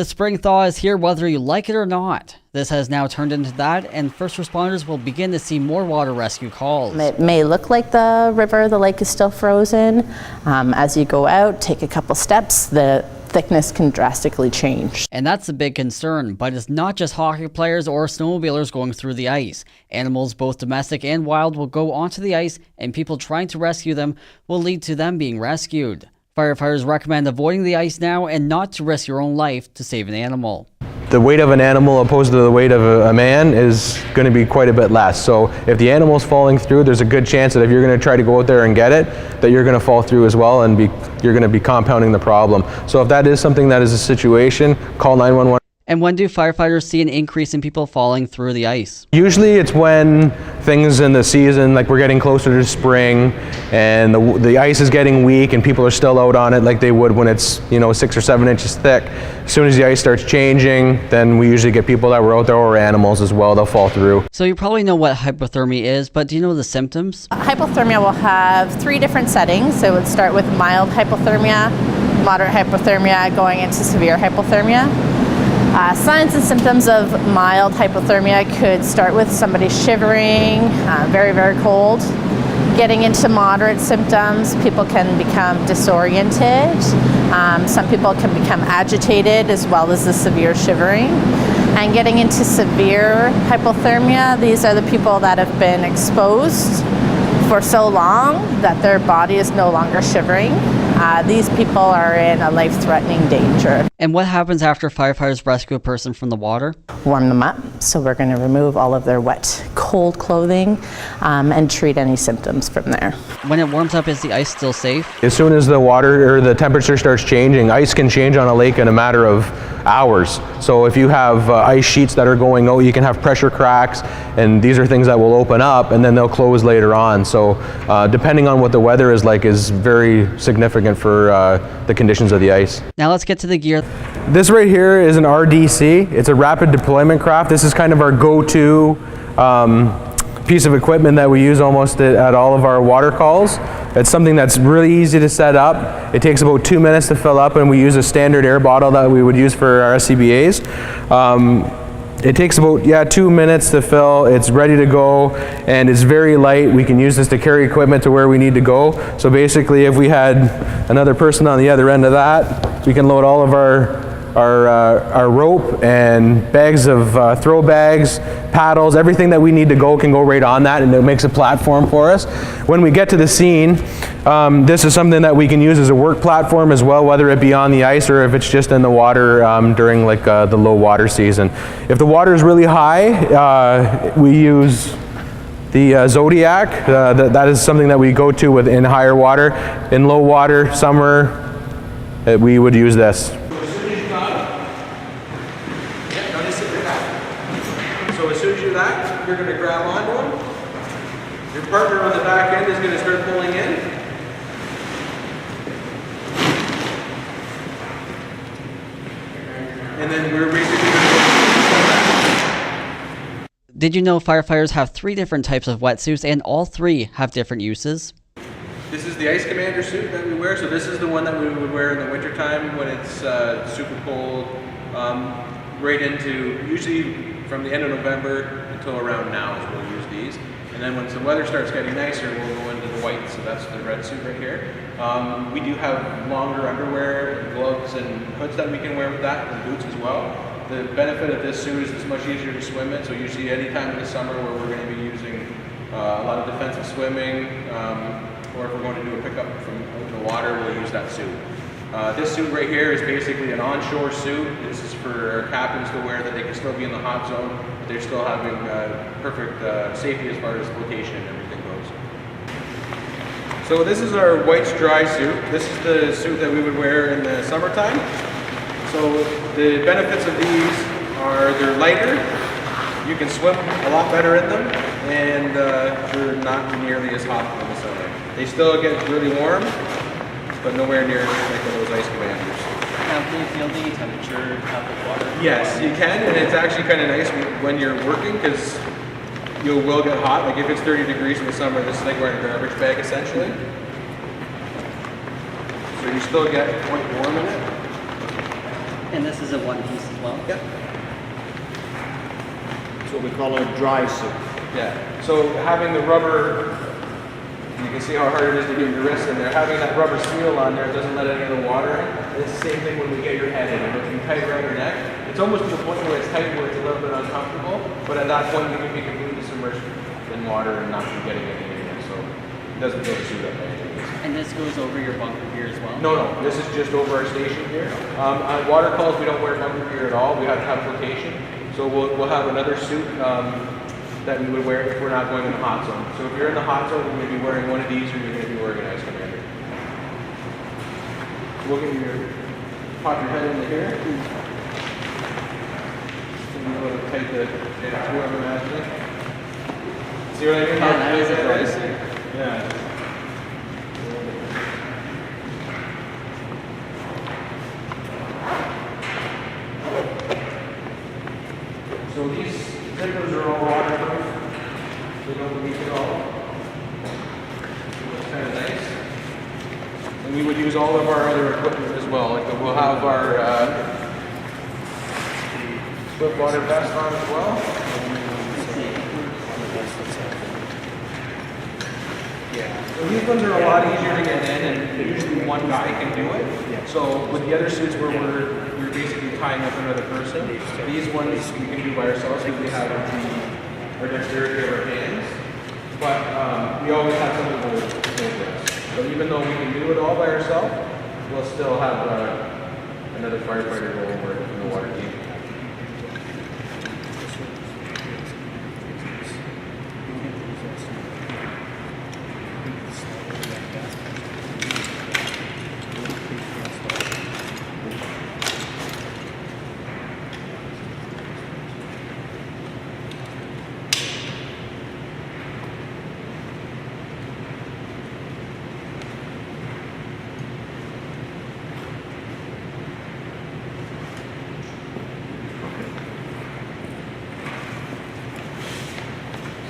The spring thaw is here whether you like it or not. This has now turned into that, and first responders will begin to see more water rescue calls. It may look like the river, the lake is still frozen. As you go out, take a couple steps, the thickness can drastically change. And that's a big concern, but it's not just hockey players or snowmobilers going through the ice. Animals, both domestic and wild, will go onto the ice, and people trying to rescue them will lead to them being rescued. Firefighters recommend avoiding the ice now and not to risk your own life to save an animal. The weight of an animal opposed to the weight of a man is going to be quite a bit less. So if the animal's falling through, there's a good chance that if you're going to try to go out there and get it, that you're going to fall through as well, and you're going to be compounding the problem. So if that is something that is a situation, call 911. And when do firefighters see an increase in people falling through the ice? Usually it's when things in the season, like we're getting closer to spring and the ice is getting weak and people are still out on it like they would when it's 6 or 7 inches thick. As soon as the ice starts changing, then we usually get people that were out there, or animals as well, they'll fall through. So you probably know what hypothermia is, but do you know the symptoms? Hypothermia will have 3 different settings. It would start with mild hypothermia, moderate hypothermia, going into severe hypothermia. Signs and symptoms of mild hypothermia could start with somebody shivering, very, very cold. Getting into moderate symptoms, people can become disoriented. Some people can become agitated, as well as the severe shivering. And getting into severe hypothermia, these are the people that have been exposed for so long that their body is no longer shivering. These people are in a life-threatening danger. And what happens after firefighters rescue a person from the water? Warm them up, so we're going to remove all of their wet, cold clothing and treat any symptoms from there. When it warms up, is the ice still safe? As soon as the water or the temperature starts changing, ice can change on a lake in a matter of hours. So if you have ice sheets that are going out, you can have pressure cracks, and these are things that will open up and then they'll close later on. So depending on what the weather is like is very significant for the conditions of the ice. Now let's get to the gear. This right here is an RDC. It's a rapid deployment craft. This is kind of our go-to piece of equipment that we use almost at all of our water calls. It's something that's really easy to set up. It takes about 2 minutes to fill up, and we use a standard air bottle that we would use for our SCBAs. It takes about 2 minutes to fill. It's ready to go, and it's very light. We can use this to carry equipment to where we need to go. So basically, if we had another person on the other end of that, we can load all of our rope and bags of throw bags, paddles, everything that we need to go can go right on that, and it makes a platform for us. When we get to the scene, this is something that we can use as a work platform as well, whether it be on the ice or if it's just in the water during like the low water season. If the water is really high, we use the Zodiac. That is something that we go to in higher water. In low water, summer, we would use this. So as soon as you're that, you're going to grab onto them. Your partner on the back end is going to start pulling in. And then we're basically going to... Did you know firefighters have 3 different types of wetsuits, and all 3 have different uses? This is the Ice Commander suit that we wear. So this is the one that we would wear in the wintertime when it's super cold. Right into, usually from the end of November until around now is when we'll use these. And then once the weather starts getting nicer, we'll go into the white. So that's the red suit right here. We do have longer underwear, and gloves, and hoods that we can wear with that, and boots as well. The benefit of this suit is it's much easier to swim in. So usually any time in the summer where we're going to be using a lot of defensive swimming, or if we're going to do a pickup from out in the water, we'll use that suit. This suit right here is basically an onshore suit. This is for captains to wear that they can still be in the hot zone, but they're still having perfect safety as far as location and everything goes. So this is our white's dry suit. This is the suit that we would wear in the summertime. So the benefits of these are they're lighter, you can swim a lot better in them, and they're not nearly as hot in the summer. They still get really warm, but nowhere near like those Ice Commanders. Can you feel the temperature of the water? Yes, you can, and it's actually kind of nice when you're working because you will get hot. Like if it's 30 degrees in the summer, this is like wearing a garbage bag essentially. So you still get quite warm in it. And this is a one piece as well? Yeah. It's what we call a dry suit. Yeah. So having the rubber, you can see how hard it is to get your wrist in there. Having that rubber seal on there, it doesn't let any of the water in. It's the same thing when we get your head in. It'll be tight around your neck. It's almost to the point where it's tight, where it's a little bit uncomfortable. But at that point, you can be completely submerged in water and not be getting anything in. So it doesn't feel the suit up by any means. And this goes over your bunker gear as well? No, this is just over our station gear. On water calls, we don't wear bunker gear at all. We have to have flotation. So we'll have another suit that we would wear if we're not going in the hot zone. So if you're in the hot zone, you're going to be wearing one of these, or you're going to be wearing an ice commander. We'll get pop your head into here. And a little tight to whoever imagine. See what I mean? Yeah, that is a nice. Yeah. So these zippers are all waterproof. They don't leak at all. So it's kind of nice. And we would use all of our other equipment as well. Like we'll have our slip water vest on as well. Yeah. So these ones are a lot easier to get in, and usually one guy can do it. So with the other suits where we're basically tying up another person, these ones we can do by ourselves because we have our dexterity of our hands. But we always have something to hold with us. So even though we can do it all by ourselves, we'll still have another firefighter go over in the water team.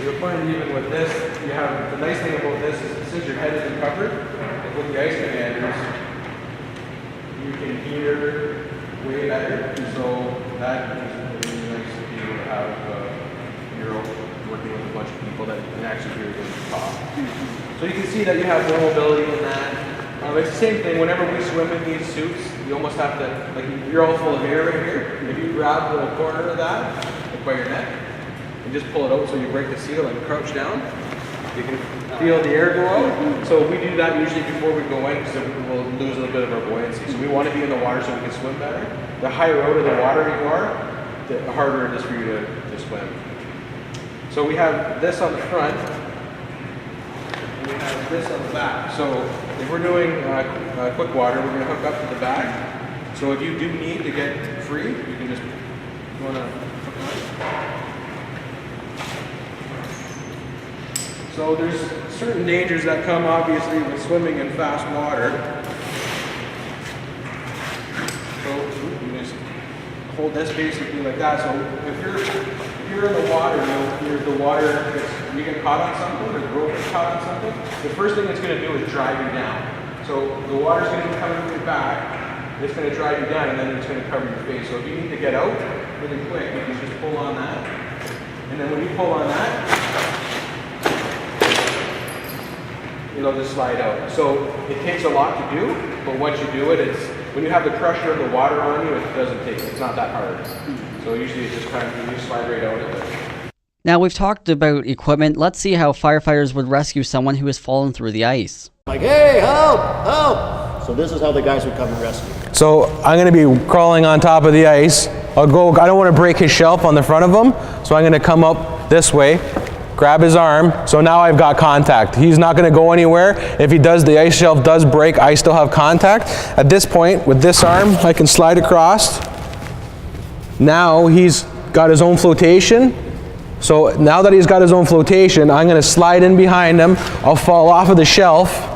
You'll find even with this, you have the nice thing about this is since your head isn't covered, like with the ice commanders, you can hear way better. So that is really nice to be able to have you're working with a bunch of people that can actually hear you talk. So you can see that you have more mobility in that. It's the same thing. Whenever we swim in these suits, you almost have to, like, you're all full of air right here. If you grab the corner of that, like by your neck, and just pull it out so you break the seal and crouch down, you can feel the air go out. So we do that usually before we go in because we'll lose a little bit of our buoyancy. So we want to be in the water so we can swim better. The higher out of the water you are, the harder it is for you to swim. So we have this on the front, and we have this on the back. So if we're doing quick water, we're going to hook up to the back. So if you do need to get free, you can just go on a. So there's certain dangers that come obviously with swimming in fast water. So you just hold this basically like that. So if you're in the water, you get caught on something, or the rope is caught on something, the first thing it's going to do is drive you down. So the water's going to be coming from your back, it's going to drive you down, and then it's going to cover your face. So if you need to get out really quick, you can just pull on that. And then when you pull on that, it'll just slide out. So it takes a lot to do, but once you do it, it's when you have the pressure of the water on you, it doesn't take. It's not that hard. So usually it just kind of you slide right out of it. Now we've talked about equipment. Let's see how firefighters would rescue someone who has fallen through the ice. Like, hey, help, help! So this is how the guys would come and rescue. So I'm going to be crawling on top of the ice. I don't want to break his shelf on the front of him, so I'm going to come up this way, grab his arm. So now I've got contact. He's not going to go anywhere. If the ice shelf does break, I still have contact. At this point, with this arm, I can slide across. Now he's got his own flotation. So now that he's got his own flotation, I'm going to slide in behind him. I'll fall off of the shelf.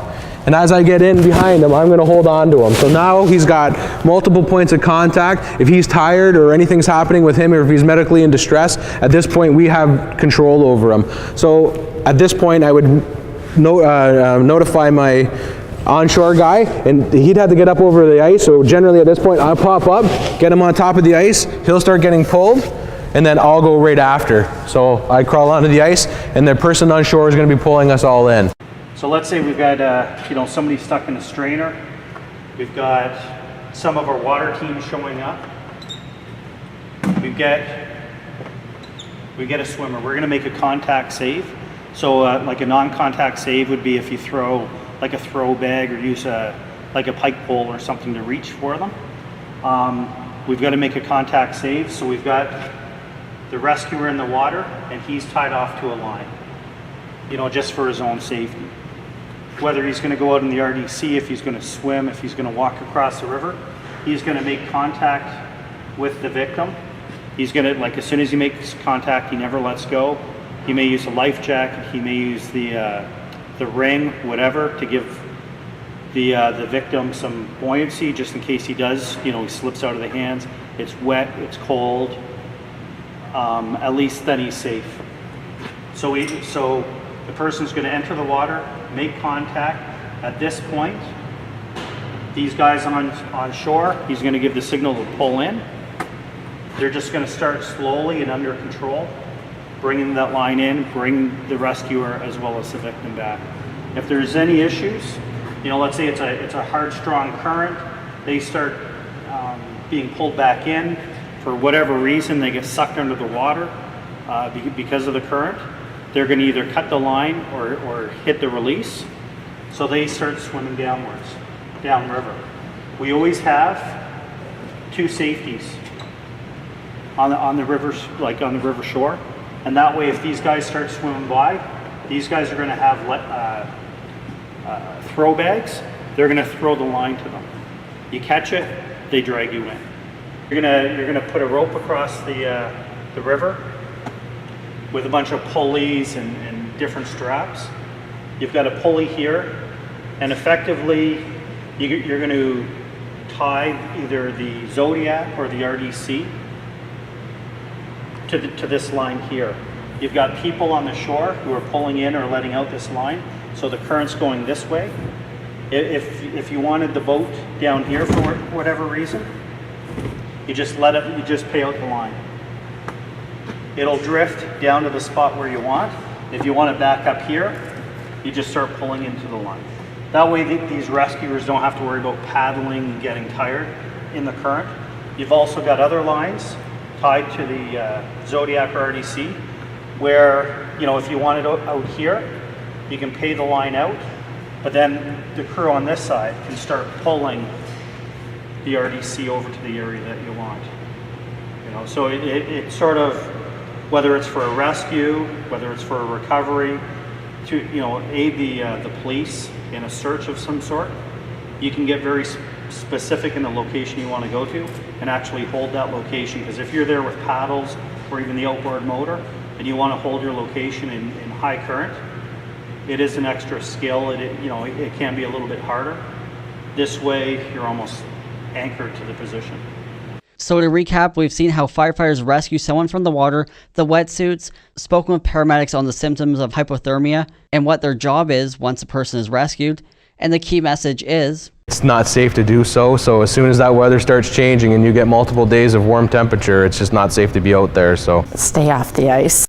And as I get in behind him, I'm going to hold on to him. So now he's got multiple points of contact. If he's tired or anything's happening with him, or if he's medically in distress, at this point we have control over him. So at this point I would notify my onshore guy, and he'd have to get up over the ice. So generally at this point, I'll pop up, get him on top of the ice, he'll start getting pulled, and then I'll go right after. So I crawl onto the ice, and the person on shore is going to be pulling us all in. So let's say we've got somebody stuck in a strainer. We've got some of our water team showing up. We get a swimmer. We're going to make a contact save. So like a non-contact save would be if you throw like a throw bag or use like a pike pole or something to reach for them. We've got to make a contact save. So we've got the rescuer in the water, and he's tied off to a line, just for his own safety. Whether he's going to go out in the RDC, if he's going to swim, if he's going to walk across the river, he's going to make contact with the victim. He's going to, as soon as he makes contact, he never lets go. He may use a life jacket, he may use the ring, whatever, to give the victim some buoyancy, just in case he does, he slips out of the hands. It's wet, it's cold. At least then he's safe. So the person's going to enter the water, make contact. At this point, these guys on shore, he's going to give the signal to pull in. They're just going to start slowly and under control, bringing that line in, bring the rescuer as well as the victim back. If there's any issues, let's say it's a hard, strong current, they start being pulled back in. For whatever reason, they get sucked under the water because of the current. They're going to either cut the line or hit the release. So they start swimming downwards, downriver. We always have 2 safeties on the rivers, like on the river shore. And that way, if these guys start swimming by, these guys are going to have throw bags. They're going to throw the line to them. You catch it, they drag you in. You're gonna put a rope across the river with a bunch of pulleys and different straps. You've got a pulley here, and effectively you're going to tie either the Zodiac or the RDC to this line here. You've got people on the shore who are pulling in or letting out this line, so the current's going this way. If you wanted the boat down here for whatever reason, you just pay out the line. It'll drift down to the spot where you want. If you want it back up here, you just start pulling into the line. That way these rescuers don't have to worry about paddling and getting tired in the current. You've also got other lines tied to the Zodiac or RDC where, if you want it out here, you can pay the line out, but then the crew on this side can start pulling the RDC over to the area that you want. So it sort of, whether it's for a rescue, whether it's for a recovery, to aid the police in a search of some sort, you can get very specific in the location you want to go to and actually hold that location. Because if you're there with paddles or even the outboard motor and you want to hold your location in high current, it is an extra skill. It can be a little bit harder. This way, you're almost anchored to the position. So to recap, we've seen how firefighters rescue someone from the water, the wetsuits, spoken with paramedics on the symptoms of hypothermia, and what their job is once a person is rescued. And the key message is, it's not safe to do so. So as soon as that weather starts changing and you get multiple days of warm temperature, it's just not safe to be out there. So Stay off the ice.